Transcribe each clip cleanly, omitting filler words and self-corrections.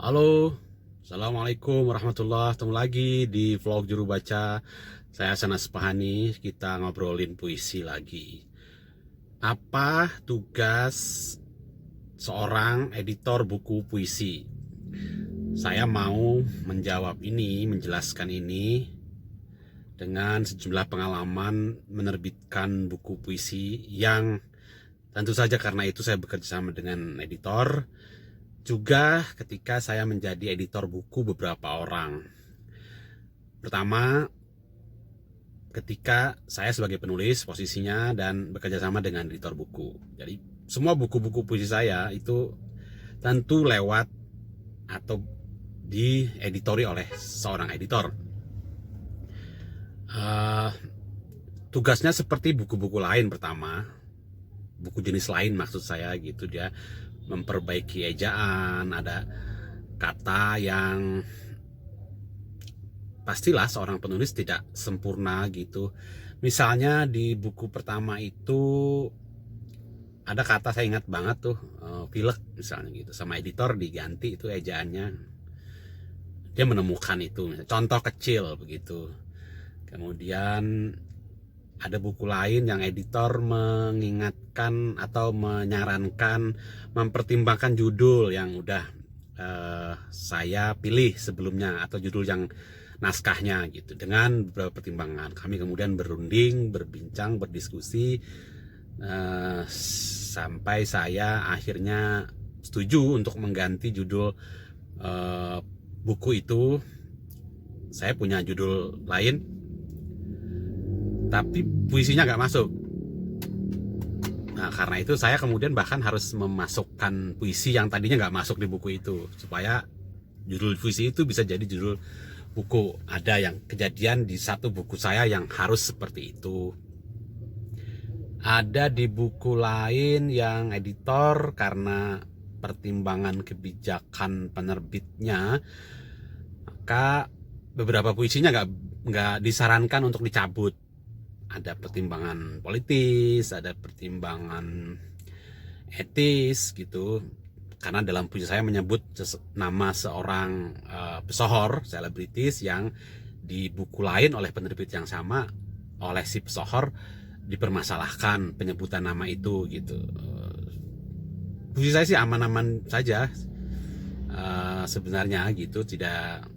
Halo, Assalamualaikum warahmatullahi wabarakatuh. Ketemu lagi di vlog Juru Baca. Saya Hasan Aspahani. Kita ngobrolin puisi lagi. Apa tugas seorang editor buku puisi? Saya mau menjawab ini, menjelaskan ini dengan sejumlah pengalaman menerbitkan buku puisi yang tentu saja karena itu saya bekerja sama dengan editor. Juga ketika saya menjadi editor buku beberapa orang. Pertama, ketika saya sebagai penulis posisinya dan bekerja sama dengan editor buku. Jadi semua buku-buku puisi saya itu tentu lewat atau dieditori oleh seorang editor. Tugasnya seperti buku-buku lain. Pertama, buku jenis lain maksud saya gitu, dia memperbaiki ejaan, ada kata yang pastilah seorang penulis tidak sempurna gitu. Misalnya di buku pertama itu ada kata saya ingat banget tuh, pilek misalnya gitu, sama editor diganti itu ejaannya. Dia menemukan itu, contoh kecil begitu. Kemudian ada buku lain yang editor mengingatkan atau menyarankan mempertimbangkan judul yang udah saya pilih sebelumnya atau judul yang naskahnya gitu. Dengan beberapa pertimbangan kami kemudian berunding, berbincang, berdiskusi sampai saya akhirnya setuju untuk mengganti judul buku itu. Saya punya judul lain tapi puisinya nggak masuk. Nah, karena itu saya kemudian bahkan harus memasukkan puisi yang tadinya nggak masuk di buku itu supaya judul puisi itu bisa jadi judul buku. Ada yang kejadian di satu buku saya yang harus seperti itu. Ada di buku lain yang editor karena pertimbangan kebijakan penerbitnya, maka beberapa puisinya nggak disarankan untuk dicabut. Ada pertimbangan politis, ada pertimbangan etis gitu. Karena dalam puisi saya menyebut nama seorang pesohor, selebritis yang di buku lain oleh penerbit yang sama, oleh si pesohor dipermasalahkan penyebutan nama itu gitu. Puisi saya sih aman-aman saja sebenarnya gitu, tidak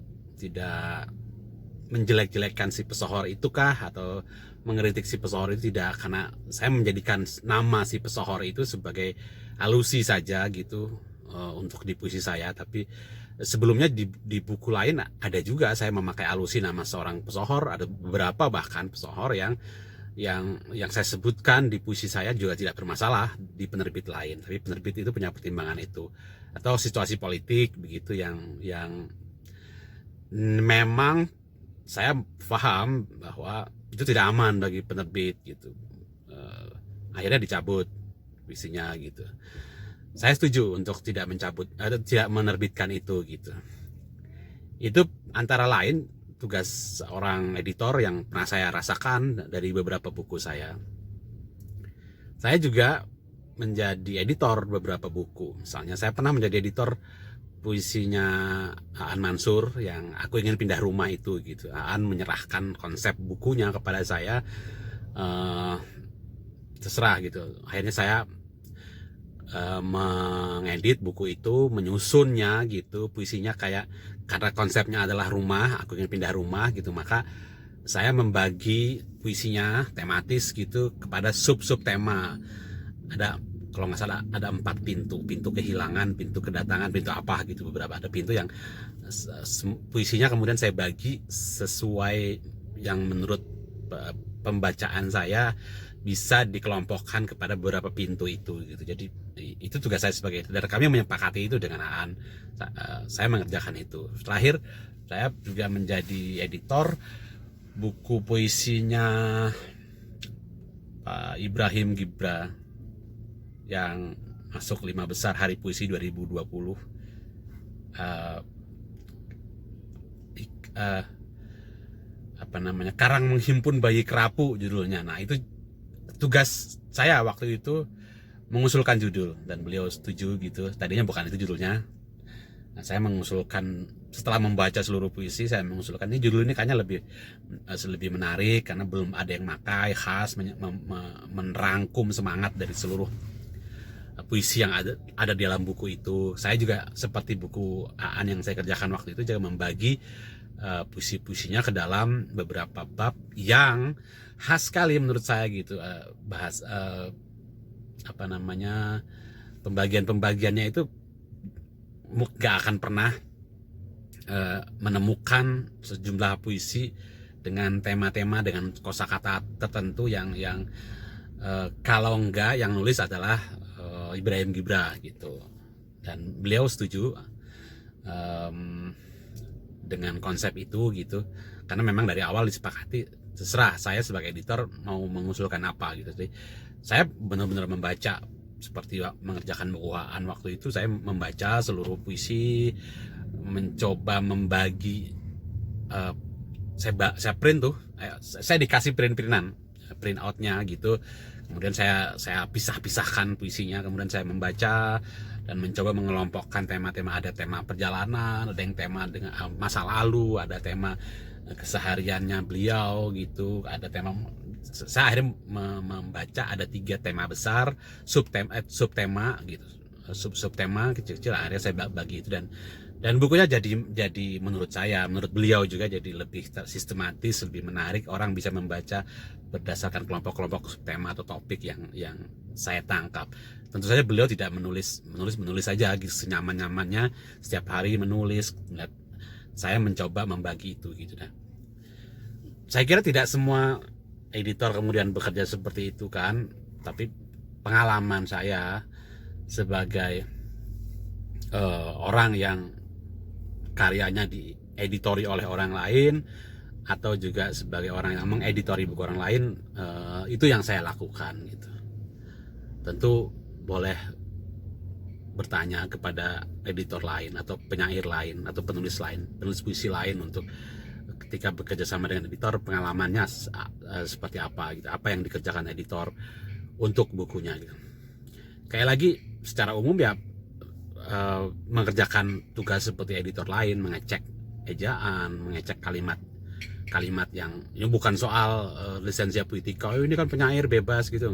menjelek-jelekkan si pesohor itu kah atau mengkritik si pesohor itu, tidak, karena saya menjadikan nama si pesohor itu sebagai alusi saja gitu untuk di puisi saya. Tapi sebelumnya di buku lain ada juga saya memakai alusi nama seorang pesohor, ada beberapa bahkan pesohor yang saya sebutkan di puisi saya juga tidak bermasalah di penerbit lain, tapi penerbit itu punya pertimbangan itu, atau situasi politik begitu yang memang saya paham bahwa itu tidak aman bagi penerbit gitu. Akhirnya dicabut puisinya gitu. Saya setuju untuk tidak mencabut atau tidak menerbitkan itu gitu. Itu antara lain tugas seorang editor yang pernah saya rasakan dari beberapa buku saya. Saya juga menjadi editor beberapa buku. Misalnya saya pernah menjadi editor puisinya Aan Mansur yang Aku Ingin Pindah Rumah itu gitu. Aan menyerahkan konsep bukunya kepada saya, terserah gitu. Akhirnya saya mengedit buku itu, menyusunnya gitu, puisinya kayak, karena konsepnya adalah rumah, aku ingin pindah rumah gitu, maka saya membagi puisinya tematis gitu kepada sub-sub tema. Ada, kalau nggak salah ada 4 pintu kehilangan, pintu kedatangan, pintu apa gitu, beberapa ada pintu yang puisinya kemudian saya bagi sesuai yang menurut pembacaan saya bisa dikelompokkan kepada beberapa pintu itu gitu. Jadi itu tugas saya sebagai editor, kami menyepakati itu dengan Aan. Saya mengerjakan itu. Terakhir saya juga menjadi editor buku puisinya Pak Ibrahim Gibra yang masuk 5 besar Hari Puisi 2020. Apa namanya, Karang Menghimpun Bayi Kerapu judulnya. Nah, itu tugas saya waktu itu mengusulkan judul dan beliau setuju gitu. Tadinya bukan itu judulnya, Nah, saya mengusulkan setelah membaca seluruh puisi, saya mengusulkan ini judul ini kayaknya lebih menarik karena belum ada yang makai khas merangkum semangat dari seluruh puisi yang ada di dalam buku itu. Saya juga seperti buku Aan yang saya kerjakan waktu itu juga membagi puisi-puisinya ke dalam beberapa bab yang khas sekali menurut saya gitu. Pembagiannya itu gak akan pernah menemukan sejumlah puisi dengan tema-tema dengan kosakata tertentu yang kalau enggak yang nulis adalah Ibrahim Gibra gitu, dan beliau setuju dengan konsep itu gitu, karena memang dari awal disepakati terserah saya sebagai editor mau mengusulkan apa gitu. Jadi saya benar-benar membaca seperti mengerjakan buku Aan waktu itu, saya membaca seluruh puisi, mencoba membagi, saya print tuh, saya dikasih print outnya gitu, kemudian saya pisahkan puisinya, kemudian saya membaca dan mencoba mengelompokkan tema-tema. Ada tema perjalanan, ada yang tema dengan masa lalu, ada tema kesehariannya beliau gitu, ada tema. Saya akhirnya membaca ada 3 tema besar, subtema gitu, subtema kecil-kecil, akhirnya saya bagi itu, dan bukunya jadi menurut saya, menurut beliau juga jadi lebih sistematis, lebih menarik, orang bisa membaca berdasarkan kelompok-kelompok subtema atau topik yang saya tangkap. Tentu saja beliau tidak menulis saja gitu, senyaman-nyamannya setiap hari menulis. Saya mencoba membagi itu gitu. Nah, saya kira tidak semua editor kemudian bekerja seperti itu kan, tapi pengalaman saya sebagai orang yang karyanya dieditori oleh orang lain, atau juga sebagai orang yang mengeditori buku orang lain, itu yang saya lakukan gitu. Tentu boleh bertanya kepada editor lain atau penyair lain atau penulis puisi lain untuk ketika bekerja sama dengan editor pengalamannya seperti apa gitu, apa yang dikerjakan editor untuk bukunya gitu. Kayak lagi secara umum ya, mengerjakan tugas seperti editor lain, mengecek ejaan, mengecek kalimat yang ini bukan soal lisensia puitika, ini kan penyair bebas gitu,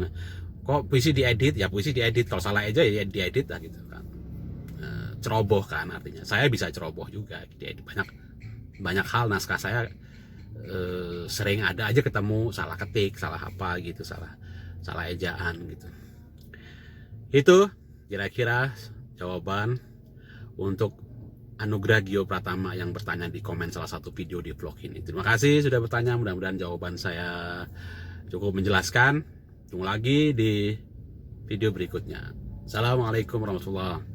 kok puisi diedit, ya puisi diedit, kalau salah aja ya diedit lah gitu kan. Ceroboh kan, artinya saya bisa ceroboh juga diedit. Banyak hal naskah saya sering ada aja ketemu salah ketik, salah apa gitu, salah ejaan gitu. Itu kira-kira jawaban untuk Anugrah Gio Pratama yang bertanya di komen salah satu video di vlog ini. Terima kasih sudah bertanya, mudah-mudahan jawaban saya cukup menjelaskan. Tunggu lagi di video berikutnya. Assalamualaikum warahmatullahi wabarakatuh.